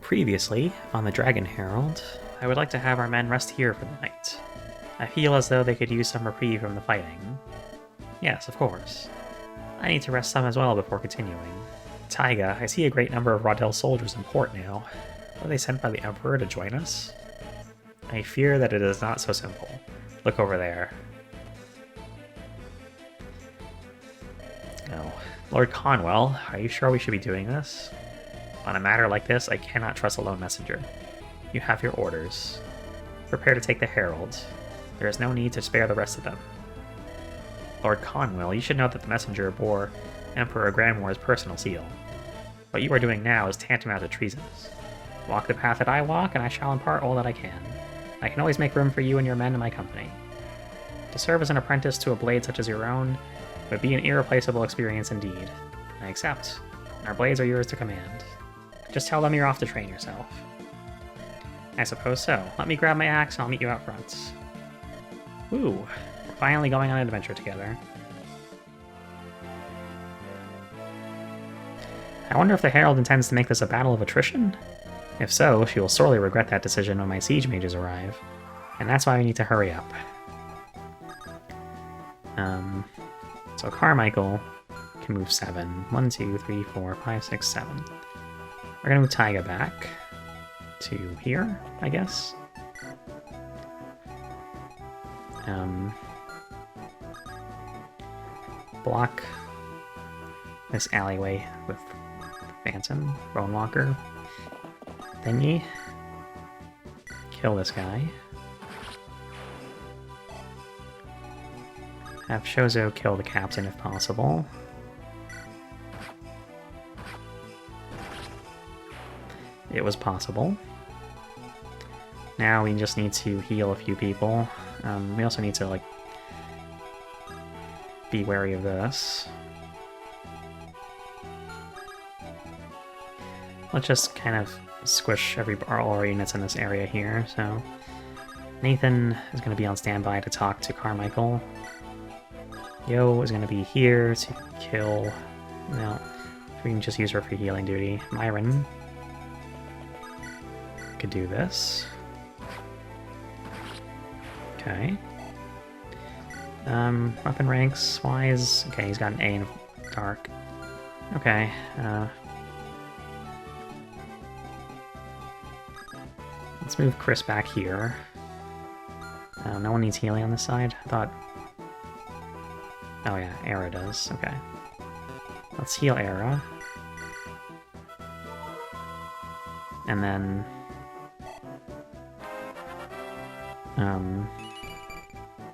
Previously, on the Dragon Herald, I would like to have our men rest here for the night. I feel as though they could use some reprieve from the fighting. Yes, of course. I need to rest some as well before continuing. Taiga, I see a great number of Raudel soldiers in port now. Were they sent by the Emperor to join us? I fear that it is not so simple. Look over there. Oh. Lord Con-unwell, are you sure we should be doing this? On a matter like this, I cannot trust a lone messenger. You have your orders. Prepare to take the Herald. There is no need to spare the rest of them. Lord Con-unwell, you should know that the messenger bore Emperor Granmore's personal seal. What you are doing now is tantamount to treasonous. Walk the path that I walk, and I shall impart all that I can. I can always make room for you and your men in my company. To serve as an apprentice to a blade such as your own would be an irreplaceable experience indeed. I accept. Our blades are yours to command. Just tell them you're off to train yourself. I suppose so. Let me grab my axe and I'll meet you out front. Ooh, we're finally going on an adventure together. I wonder if the Herald intends to make this a battle of attrition? If so, she will sorely regret that decision when my siege mages arrive. And that's why we need to hurry up. So Carmichael can move 7. 1, 2, 3, 4, 5, 6, 7. We're gonna move Taiga back to here, I guess. Block this alleyway with Phantom, Bonewalker thingy. Kill this guy. Have Shozo kill the captain if possible. It was possible. Now we just need to heal a few people. We also need to, like, be wary of this. Let's just kind of squish all our units in this area here, so... Nathan is going to be on standby to talk to Carmichael. Yo is going to be here to kill... No, we can just use her for healing duty. Myron could do this. Okay. Weapon ranks wise... Okay, he's got an A in dark. Okay, let's move Chris back here. No one needs healing on this side? I thought... Oh yeah, Era does. Okay. Let's heal Era. And then...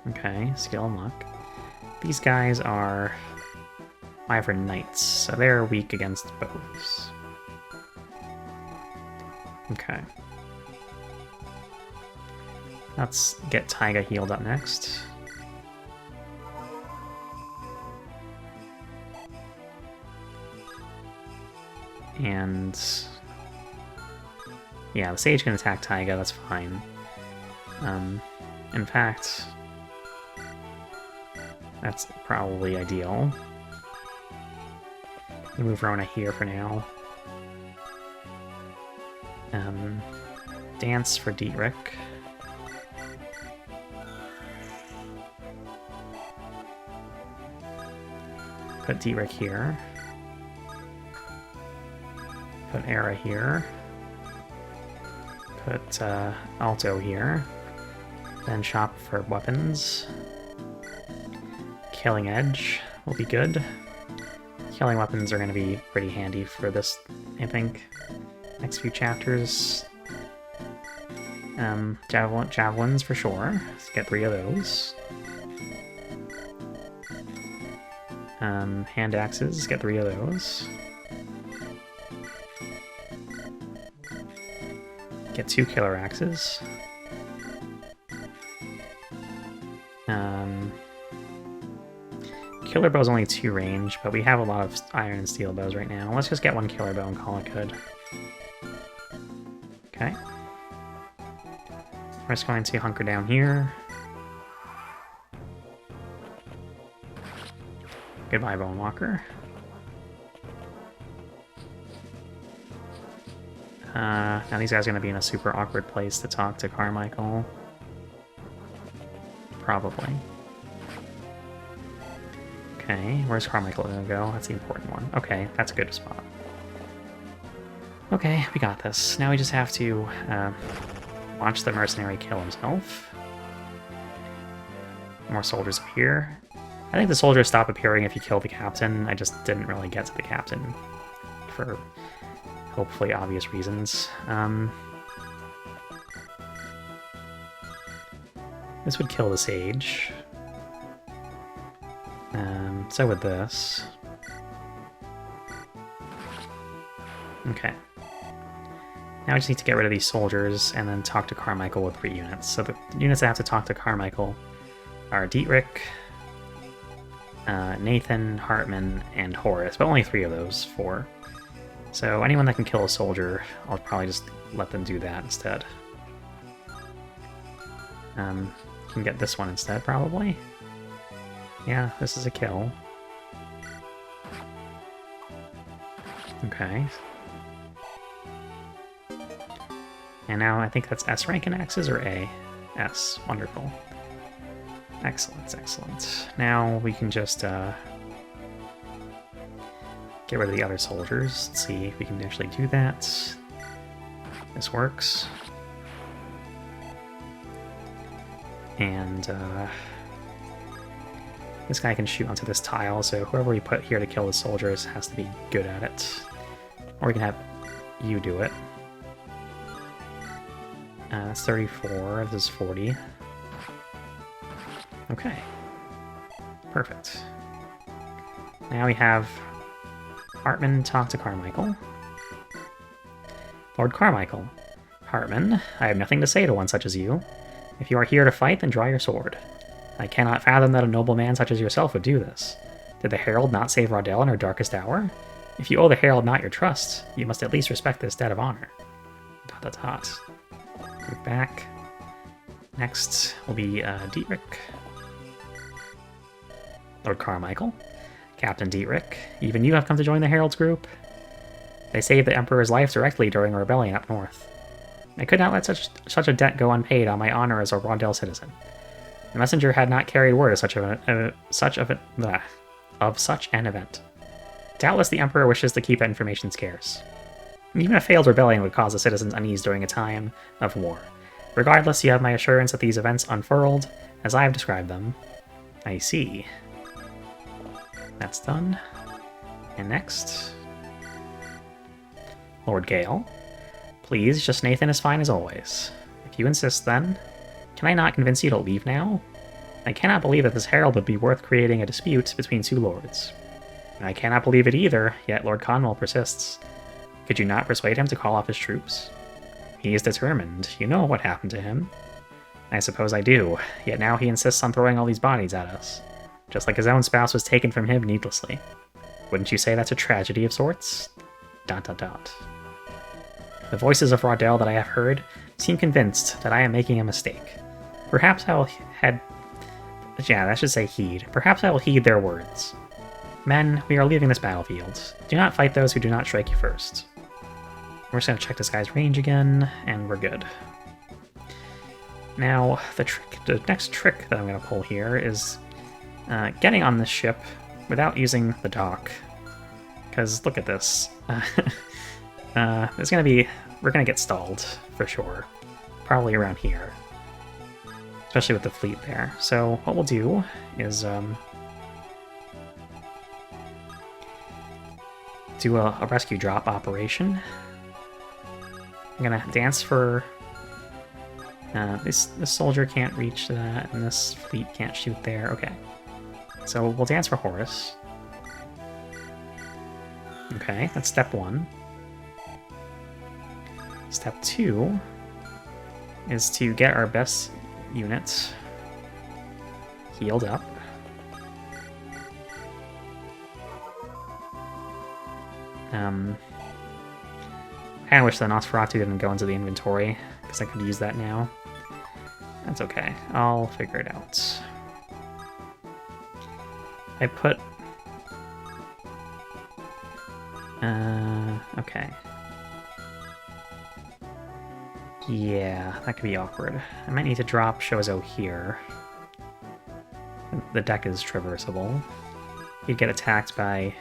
Okay, skill and luck. These guys are Wyvern Knights, so they're weak against bows. Okay. Let's get Taiga healed up next. And... yeah, the Sage can attack Taiga, that's fine. In fact... that's probably ideal. We move Rona here for now. Dance for Dietrich. Put Dietrich here. Put Era here. Put Alto here. Then shop for weapons. Killing Edge will be good. Killing weapons are going to be pretty handy for this, I think. Next few chapters. Javelins for sure. Let's get 3 of those. Hand axes, get 3 of those. Get 2 killer axes. Killer bow's only 2 range, but we have a lot of iron and steel bows right now. Let's just get 1 killer bow and call it good. Okay. We're just going to hunker down here. Goodbye, Bonewalker. Now these guys are going to be in a super awkward place to talk to Carmichael. Probably. Okay, where's Carmichael going to go? That's the important one. Okay, that's a good spot. Okay, we got this. Now we just have to watch the mercenary kill himself. More soldiers appear. I think the soldiers stop appearing if you kill the captain. I just didn't really get to the captain for hopefully obvious reasons. This would kill the sage. So would this. Okay. Now I just need to get rid of these soldiers and then talk to Carmichael with 3 units. So the units that have to talk to Carmichael are Dietrich, Nathan, Hartman, and Horace, but only 3 of those 4. So anyone that can kill a soldier, I'll probably just let them do that instead. Can get this one instead, probably. Yeah, this is a kill. Okay. And now I think that's S rank in axes or A? S. Wonderful. Excellent, excellent. Now we can just get rid of the other soldiers. Let's see if we can actually do that. This works. And this guy can shoot onto this tile, so whoever we put here to kill the soldiers has to be good at it. Or we can have you do it. That's 34, this is 40. Okay. Perfect. Now we have Hartman talk to Carmichael. Lord Carmichael. Hartman, I have nothing to say to one such as you. If you are here to fight, then draw your sword. I cannot fathom that a noble man such as yourself would do this. Did the Herald not save Raudel in her darkest hour? If you owe the Herald not your trust, you must at least respect this debt of honor. ... Move back. Next will be Dietrich. Lord Carmichael. Captain Dietrich, even you have come to join the Herald's group? They saved the Emperor's life directly during a rebellion up north. I could not let such a debt go unpaid on my honor as a Raudel citizen. The messenger had not carried word of such an event. Doubtless the Emperor wishes to keep that information scarce. Even a failed rebellion would cause the citizens unease during a time of war. Regardless, you have my assurance that these events unfurled as I have described them. I see. That's done. And next... Lord Gale. Please, just Nathan is fine as always. If you insist, then... Can I not convince you to leave now? I cannot believe that this herald would be worth creating a dispute between 2 lords. I cannot believe it either, yet Lord Con-unwell persists. Could you not persuade him to call off his troops? He is determined. You know what happened to him. I suppose I do, yet now he insists on throwing all these bodies at us. Just like his own spouse was taken from him needlessly. Wouldn't you say that's a tragedy of sorts? ... The voices of Raudel that I have heard seem convinced that I am making a mistake. Perhaps I will heed... Yeah, that should say heed. Perhaps I will heed their words. Men, we are leaving this battlefield. Do not fight those who do not strike you first. We're just going to check this guy's range again, and we're good. Now, the next trick that I'm going to pull here is getting on this ship without using the dock. Because look at this. There's going to be... We're going to get stalled, for sure. Probably around here. Especially with the fleet there. So what we'll do is do a rescue drop operation. I'm going to dance for... this soldier can't reach that, and this fleet can't shoot there. Okay. So we'll dance for Horace. Okay, that's step 1. Step 2 is to get our best units healed up. I kind of wish the Nosferatu didn't go into the inventory, because I could use that now. That's okay. I'll figure it out. I put... okay. Yeah, that could be awkward. I might need to drop Shozo here. The deck is traversable. You'd get attacked by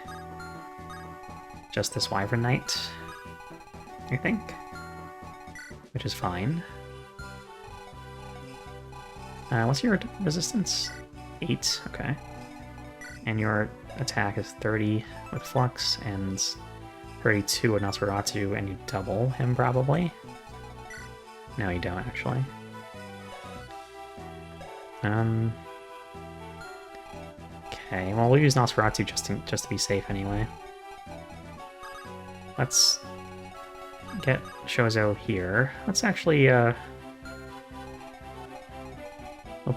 just this Wyvern Knight, I think, which is fine. What's your resistance? 8, okay. And your attack is 30 with Flux and 32 with Nosferatu, and you double him probably? No, you don't actually. Okay, well we'll use Nosferatu just to be safe anyway. Let's get Shozo here. Let's actually we'll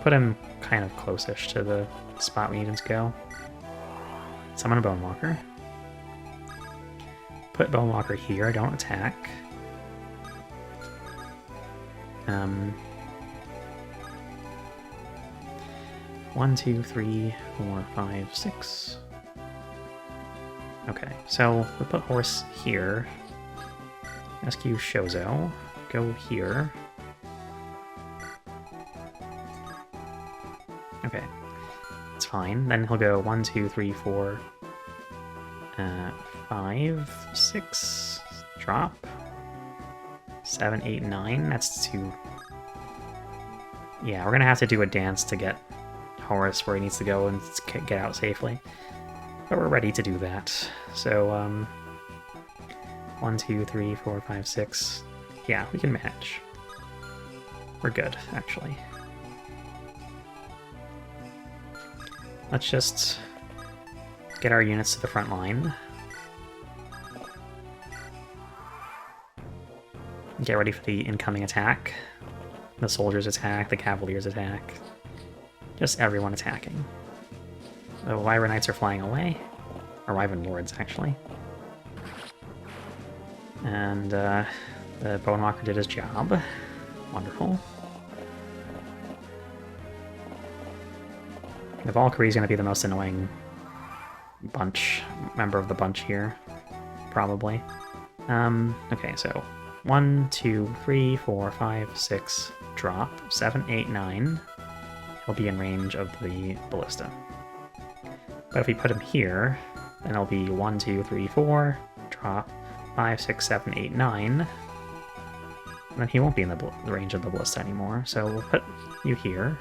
put him kind of close-ish to the spot we need him to go. Summon a Bonewalker. Put Bonewalker here, don't attack. 1, 2, 3, 4, 5, 6. Okay, so we'll put horse here. Rescue Shozo. Go here. Okay, it's fine. Then he'll go 1, 2, 3, 4, 5, 6. Drop. 7, 8, 9. That's 2. Yeah, we're gonna have to do a dance to get Horus where he needs to go and get out safely. But we're ready to do that. So, 1, 2, 3, 4, 5, 6. Yeah, we can manage. We're good, actually. Let's just get our units to the front line. Get ready for the incoming attack. The soldiers attack, the cavaliers attack. Just everyone attacking. The Wyvern Knights are flying away. Or Wyvern Lords, actually. And the Bonewalker did his job. Wonderful. The Valkyrie is going to be the most annoying member of the bunch here. Probably. Okay, so 1, 2, 3, 4, 5, 6, drop. 7, 8, 9. He'll be in range of the ballista. But if we put him here, then it'll be 1, 2, 3, 4, drop, 5, 6, 7, 8, 9. And then he won't be in the range of the ballista anymore, so we'll put you here.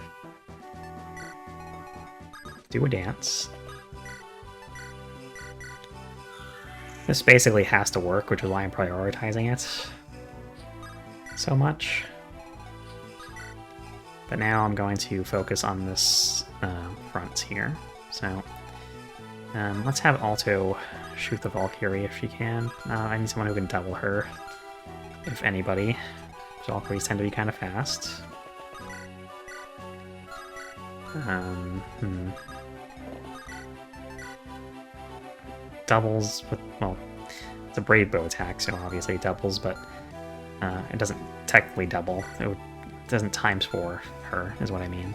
Do a dance. This basically has to work, which is why I'm prioritizing it so much. But now I'm going to focus on this front here. So let's have Alto shoot the Valkyrie if she can. I need someone who can double her, if anybody. Valkyries tend to be kind of fast. Doubles with, well, it's a Brave Bow attack, so obviously it doubles, but it doesn't technically double. It doesn't times 4 her, is what I mean.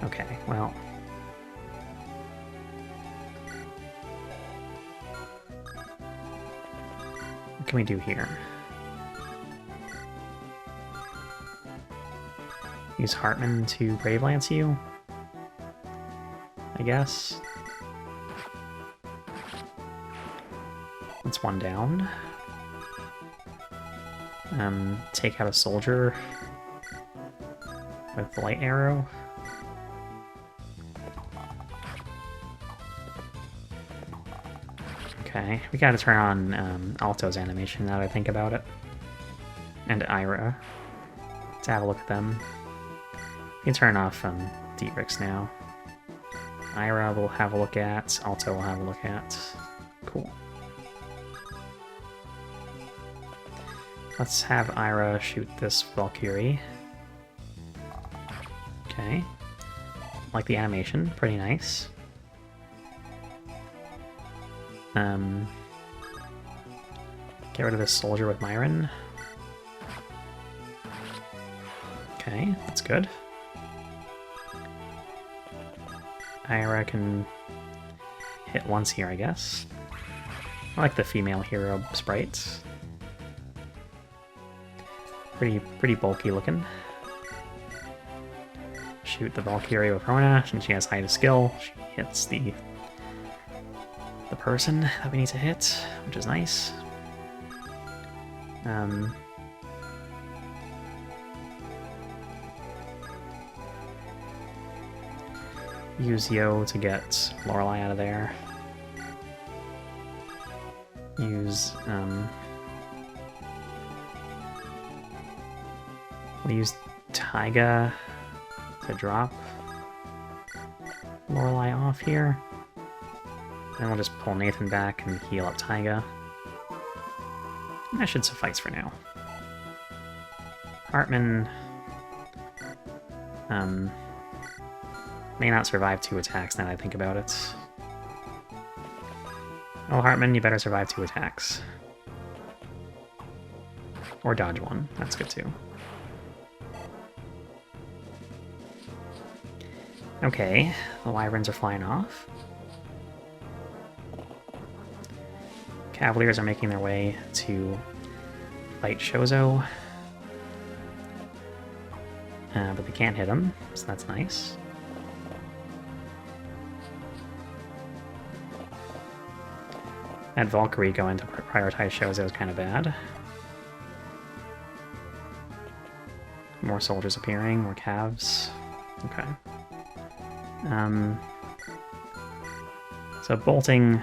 Okay, well. What can we do here? Use Hartman to Brave Lance you? I guess. That's one down. Take out a soldier with the light arrow. Okay, we gotta turn on Alto's animation now that I think about it. And Ira. Let's have a look at them. We can turn off Dietrich's now. Ira will have a look at, Alto will have a look at. Cool. Let's have Ira shoot this Valkyrie. Okay. Like the animation, pretty nice. Get rid of this soldier with Myron. Okay, that's good. Ira can hit once here, I guess. I like the female hero sprite. Pretty bulky looking. Shoot the Valkyrie with Rona, and she has high skill. She hits the person that we need to hit, which is nice. Use Yo to get Lorelei out of there. Use, we'll use Taiga to drop Lorelei off here. Then we'll just pull Nathan back and heal up Taiga. And that should suffice for now. Hartman may not survive 2 attacks now that I think about it. Oh, Hartman, you better survive 2 attacks. Or dodge 1. That's good too. Okay, the wyverns are flying off. Cavaliers are making their way to fight Shozo. But they can't hit him, so that's nice. That Valkyrie going to prioritize Shozo is kind of bad. More soldiers appearing, more calves. Okay. So bolting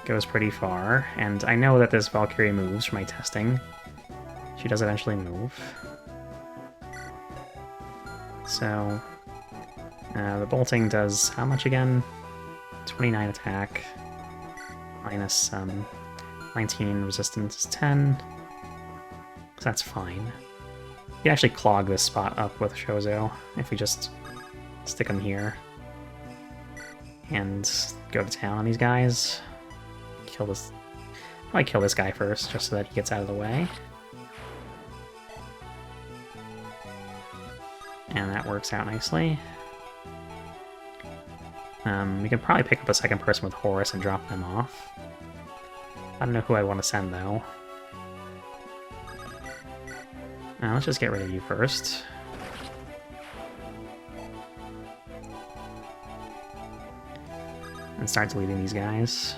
goes pretty far, and I know that this Valkyrie moves from my testing. She does eventually move. So, the bolting does how much again? 29 attack, minus 19 resistance is 10. So that's fine. You can actually clog this spot up with Shozo if we just stick him here and go to town on these guys. Kill this. Probably kill this guy first, just so that he gets out of the way. And that works out nicely. We can probably pick up a second person with Horus and drop them off. I don't know who I want to send, though. Let's just get rid of you first. And start deleting these guys.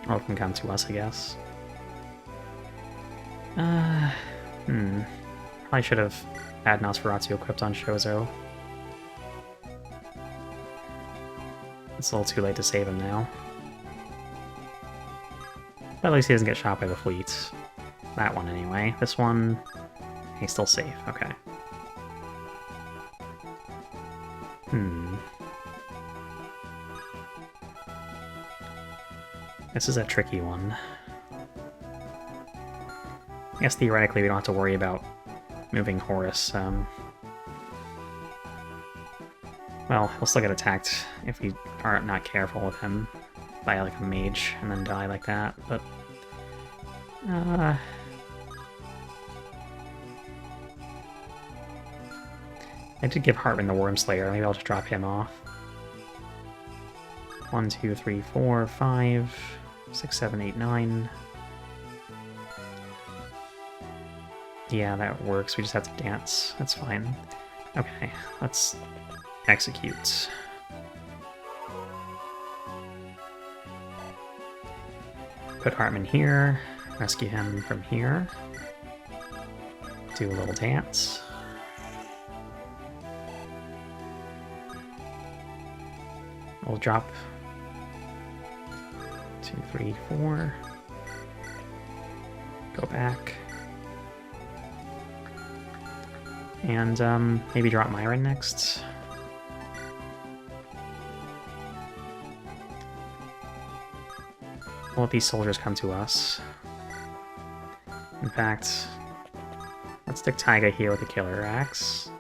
All can come to us, I guess. Probably should have had Nosferatu equipped on Shozo. It's a little too late to save him now. But at least he doesn't get shot by the fleet. That one, anyway. This one, he's still safe. Okay. This is a tricky one. I guess theoretically we don't have to worry about moving Horus. Well, he'll still get attacked if we are not careful with him by like a mage and then die like that, but... I did give Hartman the Worm Slayer, maybe I'll just drop him off. 1, 2, 3, 4, 5, 6, 7, 8, 9. Yeah, that works. We just have to dance. That's fine. Okay, let's execute. Put Hartman here. Rescue him from here. Do a little dance. We'll drop 2, 3, 4. Go back. And maybe drop Myron next. We'll let these soldiers come to us. In fact, let's stick Taiga here with the Killer Axe.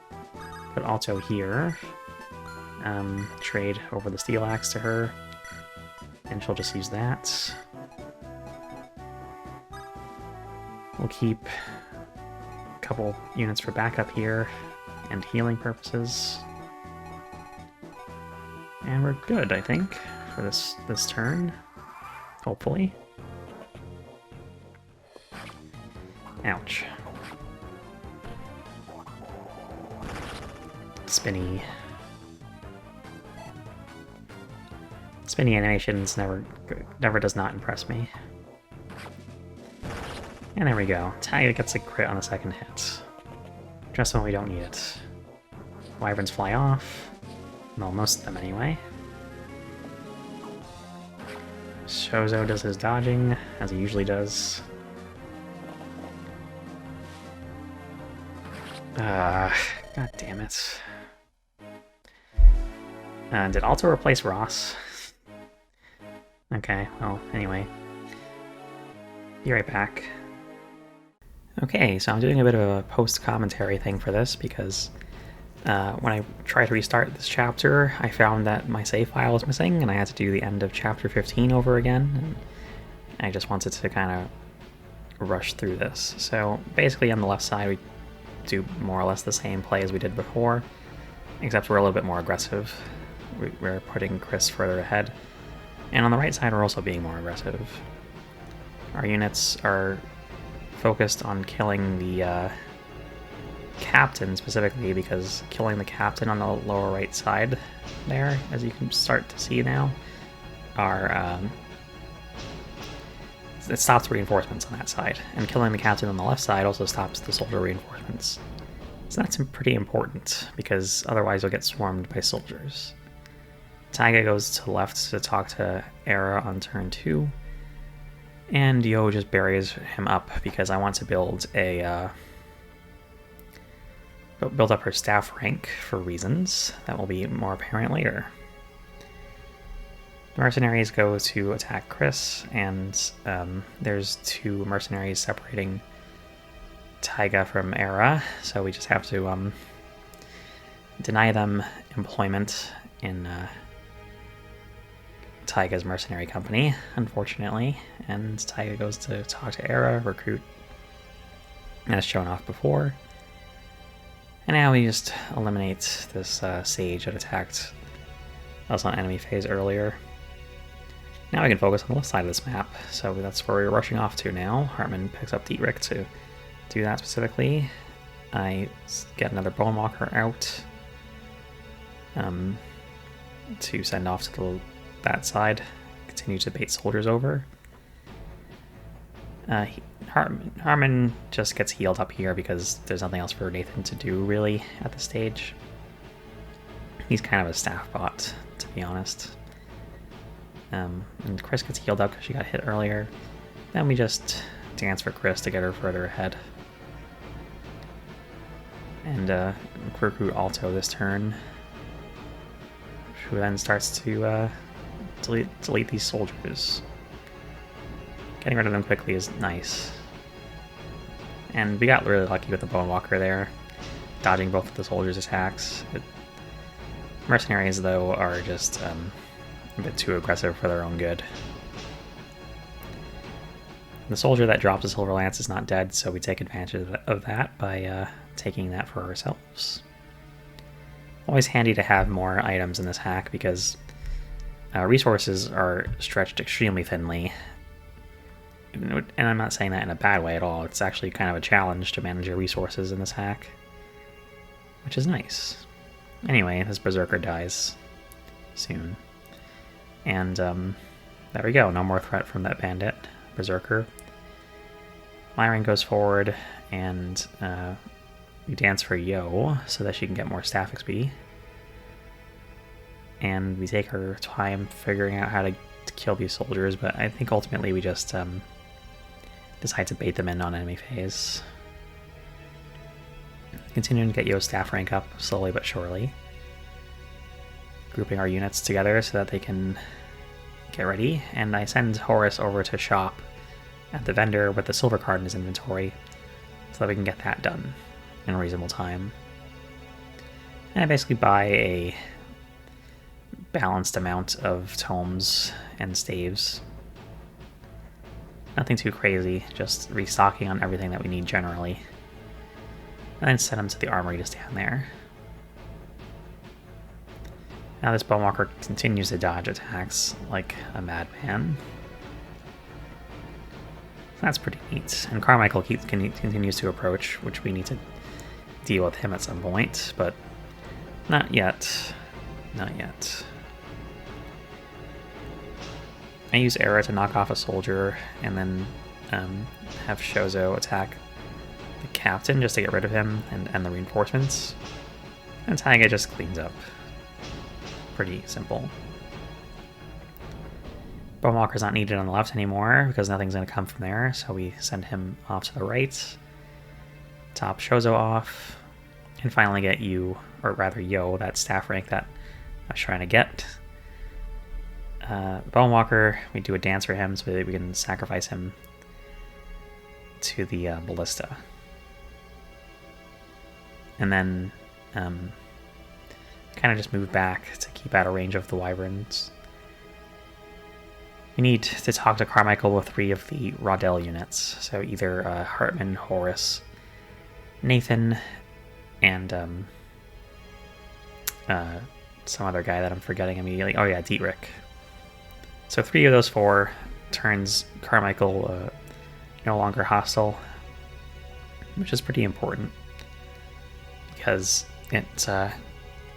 Put Alto here. Trade over the Steel Axe to her. And she'll just use that. We'll keep a couple units for backup here and healing purposes. And we're good, I think, for this turn. Hopefully. Ouch. Spinny animations never does not impress me. And there we go. Taiga gets a crit on the second hit. Just when we don't need it. Wyverns fly off. Well, most of them anyway. Shozo does his dodging, as he usually does. God damn it. Did Alto replace Ross? Okay, well, anyway. Be right back. Okay, so I'm doing a bit of a post-commentary thing for this, because when I tried to restart this chapter, I found that my save file was missing, and I had to do the end of chapter 15 over again, and I just wanted to kind of rush through this. So basically on the left side we do more or less the same play as we did before, except we're a little bit more aggressive. We're putting Chris further ahead. And on the right side we're also being more aggressive. Our units are focused on killing the captain specifically, because killing the captain on the lower right side there, as you can start to see now, it stops reinforcements on that side, and killing the captain on the left side also stops the soldier reinforcements. So that's pretty important, because otherwise you'll get swarmed by soldiers. Taiga goes to the left to talk to Era on turn 2, and Yo just buries him up because I want to build up her staff rank for reasons that will be more apparent later. The mercenaries go to attack Chris, and there's 2 mercenaries separating Taiga from Era, so we just have to deny them employment in Taiga's mercenary company, unfortunately, and Taiga goes to talk to Era, recruit, as shown off before. And now we just eliminate this Sage that attacked us on enemy phase earlier. Now we can focus on the left side of this map, so that's where we're rushing off to now. Hartman picks up Dietrich to do that specifically. I get another Bonewalker out to send off to that side, continue to bait soldiers over. Harmon just gets healed up here because there's nothing else for Nathan to do really at this stage. He's kind of a staff bot, to be honest. And Chris gets healed up because she got hit earlier. Then we just dance for Chris to get her further ahead. And recruit Alto this turn, who then starts to delete these soldiers. Getting rid of them quickly is nice. And we got really lucky with the Bonewalker there, dodging both of the soldiers' attacks. Mercenaries, though, are just a bit too aggressive for their own good. The soldier that drops a Silver Lance is not dead, so we take advantage of that by taking that for ourselves. Always handy to have more items in this hack, because resources are stretched extremely thinly. And I'm not saying that in a bad way at all. It's actually kind of a challenge to manage your resources in this hack, which is nice. Anyway, this Berserker dies soon. And there we go, no more threat from that bandit, Berserker. Myron goes forward, and we dance for Yo so that she can get more staff XP. And we take our time figuring out how to kill these soldiers, but I think ultimately we just decide to bait them in on enemy phase. Continuing to get Yo's staff rank up slowly but surely. Grouping our units together so that they can get ready, and I send Horus over to shop at the vendor with the silver card in his inventory so that we can get that done in a reasonable time. And I basically buy a balanced amount of tomes and staves. Nothing too crazy, just restocking on everything that we need generally. And then send them to the armory to stand there. Now this Bonewalker continues to dodge attacks like a madman. That's pretty neat. And Carmichael continues to approach, which we need to deal with him at some point, but not yet. Not yet. I use Era to knock off a soldier, and then have Shozo attack the captain just to get rid of him and the reinforcements. And Taiga just cleans up. Pretty simple. Bonewalker's not needed on the left anymore because nothing's going to come from there, so we send him off to the right. Top Shozo off. And finally get you, or rather Yo, that staff rank that I was trying to get. Bonewalker, we do a dance for him so that we can sacrifice him to the ballista. And then kind of just move back to keep out of range of the wyverns. We need to talk to Carmichael with 3 of the Raudel units, so either Hartman, Horus, Nathan, and some other guy that I'm forgetting immediately. Oh yeah, Dietrich. So 3 of those 4 turns Carmichael no longer hostile, which is pretty important because it's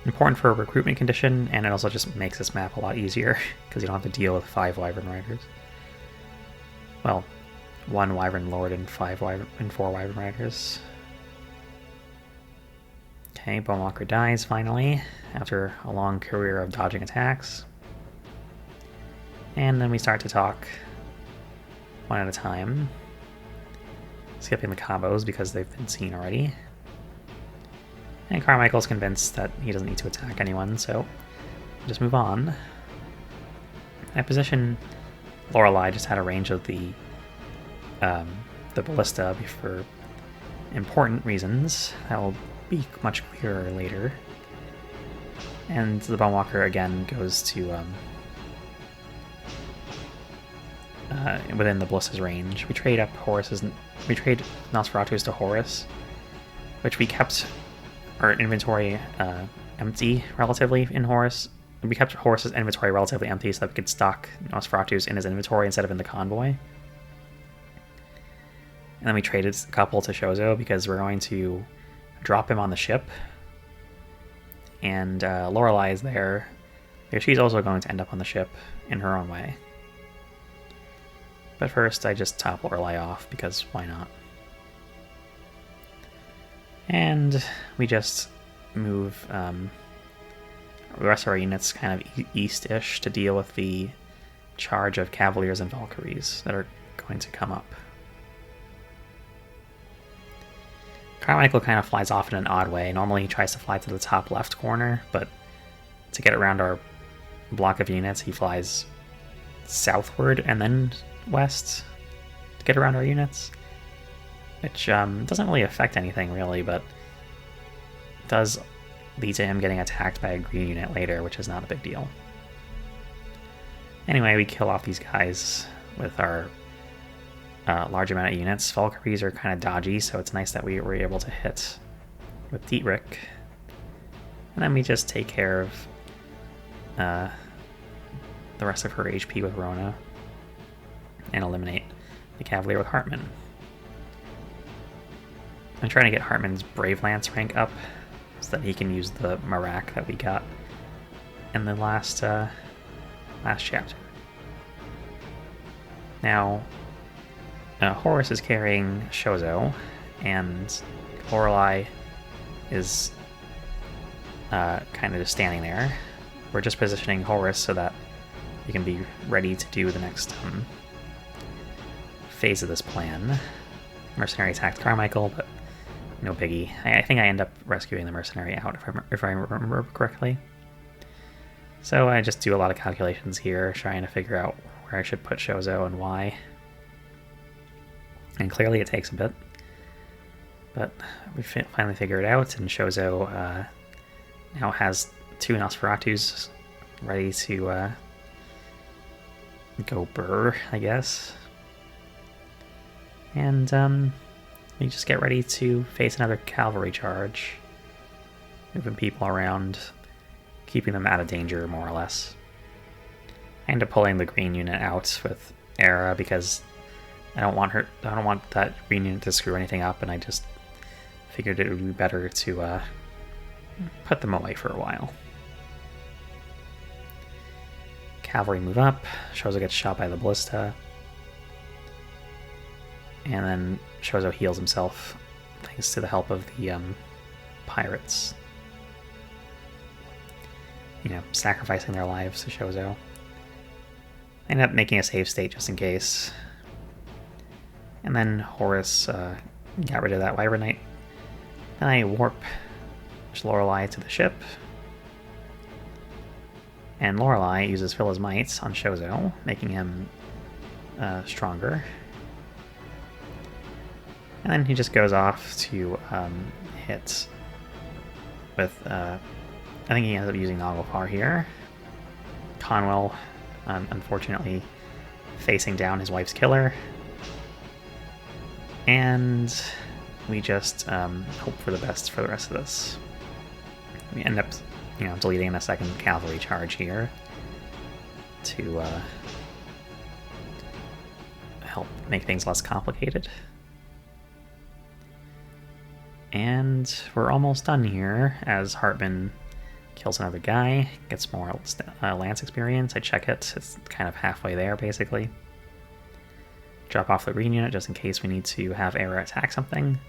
important for a recruitment condition, and it also just makes this map a lot easier because you don't have to deal with 5 Wyvern Riders. Well, 1 Wyvern Lord and 4 Wyvern Riders. Okay, Bonewalker dies finally after a long career of dodging attacks. And then we start to talk one at a time, skipping the combos because they've been seen already. And Carmichael's convinced that he doesn't need to attack anyone, so we'll just move on. I position Lorelei just had a range of the ballista for important reasons that will be much clearer later. And the Bonewalker again goes to within the ballista's range. We trade up we trade Nosferatu's to Horus, which we kept our inventory empty relatively in Horus. We kept Horus's inventory relatively empty so that we could stock Nosferatu's in his inventory instead of in the convoy. And then we traded a couple to Shozo because we're going to drop him on the ship. And Lorelei is there because she's also going to end up on the ship in her own way. But first I just top Lorelei off because why not? And we just move the rest of our units kind of east-ish to deal with the charge of Cavaliers and Valkyries that are going to come up. Carmichael kind of flies off in an odd way. Normally he tries to fly to the top left corner, but to get around our block of units, he flies southward and then west to get around our units. Which doesn't really affect anything, really, but does lead to him getting attacked by a green unit later, which is not a big deal. Anyway, we kill off these guys with our large amount of units. Valkyries are kind of dodgy, so it's nice that we were able to hit with Dietrich. And then we just take care of the rest of her HP with Rona and eliminate the Cavalier with Hartman. I'm trying to get Hartman's Brave Lance rank up so that he can use the Marak that we got in the last chapter. Now, Horus is carrying Shozo, and Lorelei is kind of just standing there. We're just positioning Horus so that we can be ready to do the next phase of this plan. Mercenary attacked Carmichael, but no biggie. I think I end up rescuing the mercenary out, if I remember correctly. So I just do a lot of calculations here, trying to figure out where I should put Shozo and why. And clearly it takes a bit. But we finally figure it out, and Shozo now has 2 Nosferatus ready to go burr, I guess. And we just get ready to face another cavalry charge, moving people around, keeping them out of danger, more or less. I end up pulling the green unit out with Era because I don't want that green unit to screw anything up, and I just figured it would be better to put them away for a while. Cavalry move up. Shozo gets shot by the ballista. And then Shozo heals himself thanks to the help of the pirates. You know, sacrificing their lives to Shozo. I end up making a save state just in case. And then Horus got rid of that Wyvern Knight. Then I warp Lorelei to the ship. And Lorelei uses Phila's Might on Shozo, making him stronger. And then he just goes off to hit with, I think he ends up using Naglfar here. Con-unwell, unfortunately, facing down his wife's killer. And we just hope for the best for the rest of this. We end up, you know, deleting a second cavalry charge here to help make things less complicated. And we're almost done here as Hartman kills another guy, gets more lance experience. I check it, it's kind of halfway there basically. Drop off the green unit just in case we need to have Era attack something.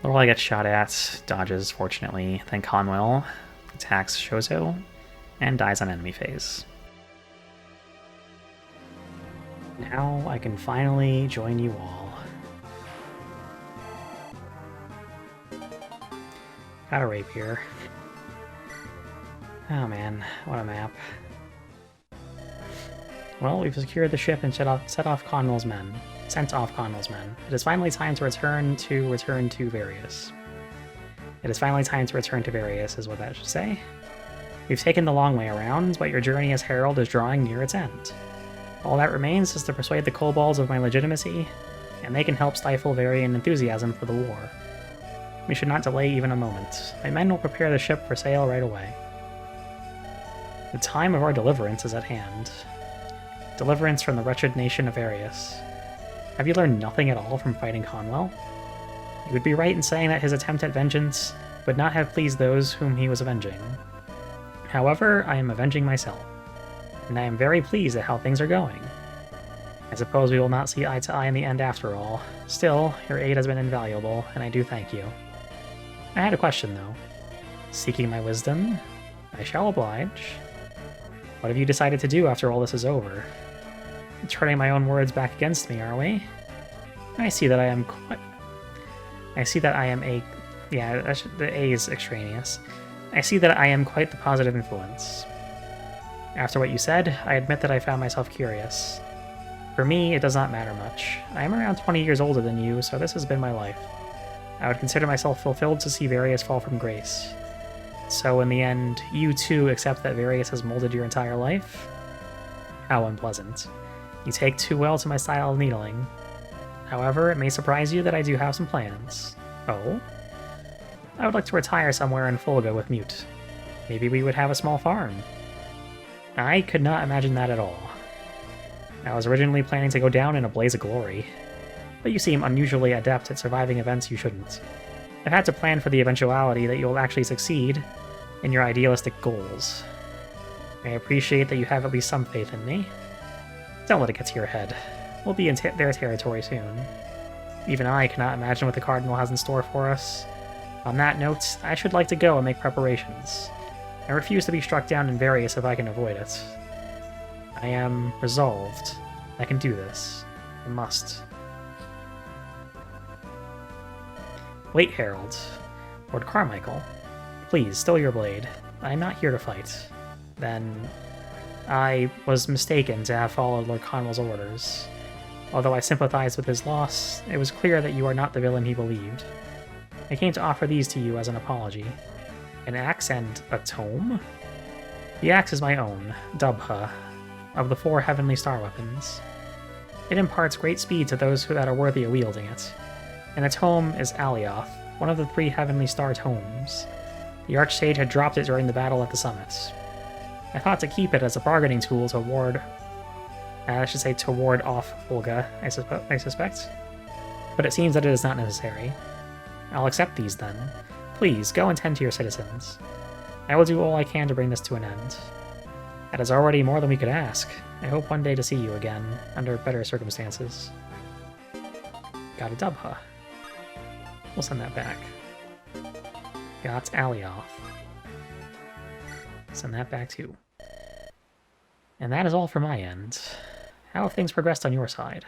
Lorelei gets shot at, dodges fortunately, then Con-unwell attacks Shozo and dies on enemy phase. Now I can finally join you all. Got a rapier. Oh man, what a map. Well, we've secured the ship and set off Con-unwell's men. Sent off Con-unwell's men. It is finally time to return to Various. It is finally time to return to Various, is what that should say. We've taken the long way around, but your journey as Herald is drawing near its end. All that remains is to persuade the kobolds of my legitimacy, and they can help stifle Varian enthusiasm for the war. We should not delay even a moment. My men will prepare the ship for sail right away. The time of our deliverance is at hand. Deliverance from the wretched nation of Various. Have you learned nothing at all from fighting Con-unwell? You would be right in saying that his attempt at vengeance would not have pleased those whom he was avenging. However, I am avenging myself, and I am very pleased at how things are going. I suppose we will not see eye to eye in the end after all. Still, your aid has been invaluable, and I do thank you. I had a question, though. Seeking my wisdom? I shall oblige. What have you decided to do after all this is over? Turning my own words back against me, are we? I see that I am quite... Yeah, the A is extraneous. I see that I am quite the positive influence. After what you said, I admit that I found myself curious. For me, it does not matter much. I am around 20 years older than you, so this has been my life. I would consider myself fulfilled to see Various fall from grace. So in the end, you too accept that Various has molded your entire life? How unpleasant. You take too well to my style of needling. However, it may surprise you that I do have some plans. Oh? I would like to retire somewhere in Fulga with Mute. Maybe we would have a small farm. I could not imagine that at all. I was originally planning to go down in a blaze of glory, but you seem unusually adept at surviving events you shouldn't. I've had to plan for the eventuality that you'll actually succeed in your idealistic goals. I appreciate that you have at least some faith in me. Don't let it get to your head. We'll be in their territory soon. Even I cannot imagine what the Cardinal has in store for us. On that note, I should like to go and make preparations. I refuse to be struck down in Various if I can avoid it. I am resolved. I can do this. I must. Wait, Herald. Lord Carmichael. Please, still your blade. I am not here to fight. Then... I was mistaken to have followed Lord Con-unwell's orders. Although I sympathized with his loss, it was clear that you are not the villain he believed. I came to offer these to you as an apology. An axe and a tome? The axe is my own, Dubha, of the 4 heavenly star weapons. It imparts great speed to those that are worthy of wielding it. And the tome is Alioth, one of the 3 heavenly star tomes. The Archsage had dropped it during the battle at the summit. I thought to keep it as a bargaining tool to ward... to ward off Volga, I suspect. But it seems that it is not necessary. I'll accept these then. Please, go and tend to your citizens. I will do all I can to bring this to an end. That is already more than we could ask. I hope one day to see you again, under better circumstances. Got a Dubha. We'll send that back. Got Alioth. Send that back too. And that is all from my end. How have things progressed on your side?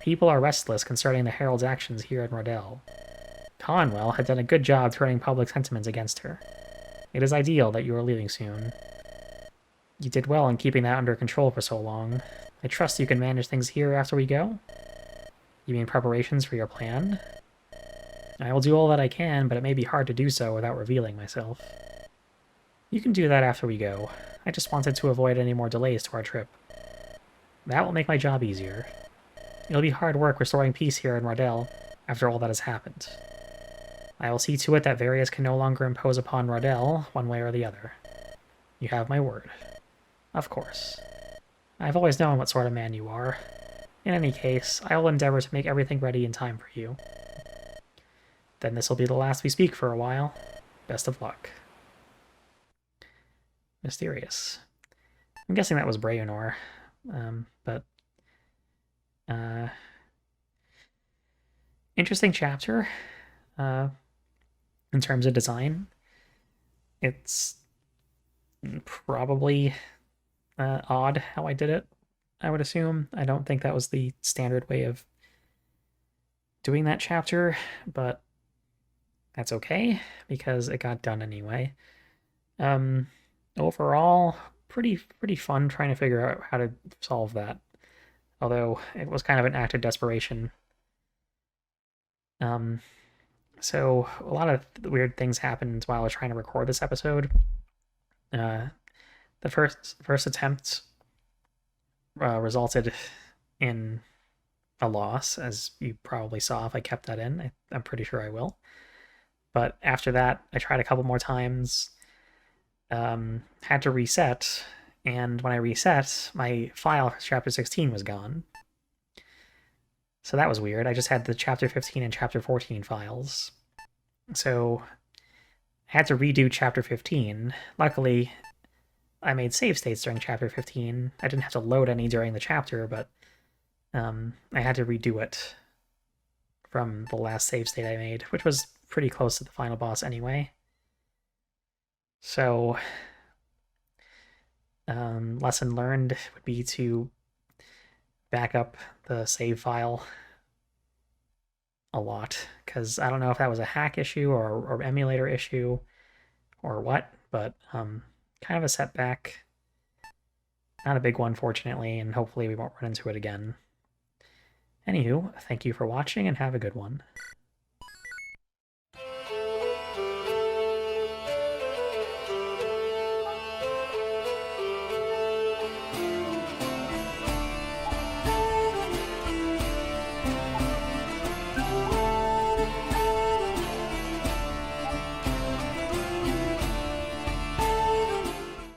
People are restless concerning the Herald's actions here in Rodell. Con-unwell had done a good job turning public sentiment against her. It is ideal that you are leaving soon. You did well in keeping that under control for so long. I trust you can manage things here after we go? You mean preparations for your plan? I will do all that I can, but it may be hard to do so without revealing myself. You can do that after we go. I just wanted to avoid any more delays to our trip. That will make my job easier. It'll be hard work restoring peace here in Rodell after all that has happened. I will see to it that Various can no longer impose upon Rodell one way or the other. You have my word. Of course. I've always known what sort of man you are. In any case, I will endeavor to make everything ready in time for you. Then this will be the last we speak for a while. Best of luck. Mysterious. I'm guessing that was Brayonor. Interesting chapter. In terms of design. It's probably odd how I did it, I would assume. I don't think that was the standard way of doing that chapter, but that's okay, because it got done anyway. Overall, pretty fun trying to figure out how to solve that. Although, it was kind of an act of desperation. So, a lot of weird things happened while I was trying to record this episode. The first attempt resulted in a loss, as you probably saw if I kept that in. I'm pretty sure I will. But after that, I tried a couple more times, had to reset, and when I reset, my file for Chapter 16 was gone. So that was weird. I just had the Chapter 15 and Chapter 14 files. So I had to redo Chapter 15. Luckily, I made save states during Chapter 15. I didn't have to load any during the chapter, but I had to redo it from the last save state I made, which was pretty close to the final boss anyway. So, lesson learned would be to back up the save file a lot, because I don't know if that was a hack issue or emulator issue or what, but kind of a setback. Not a big one, fortunately, and hopefully we won't run into it again. Anywho, thank you for watching and have a good one.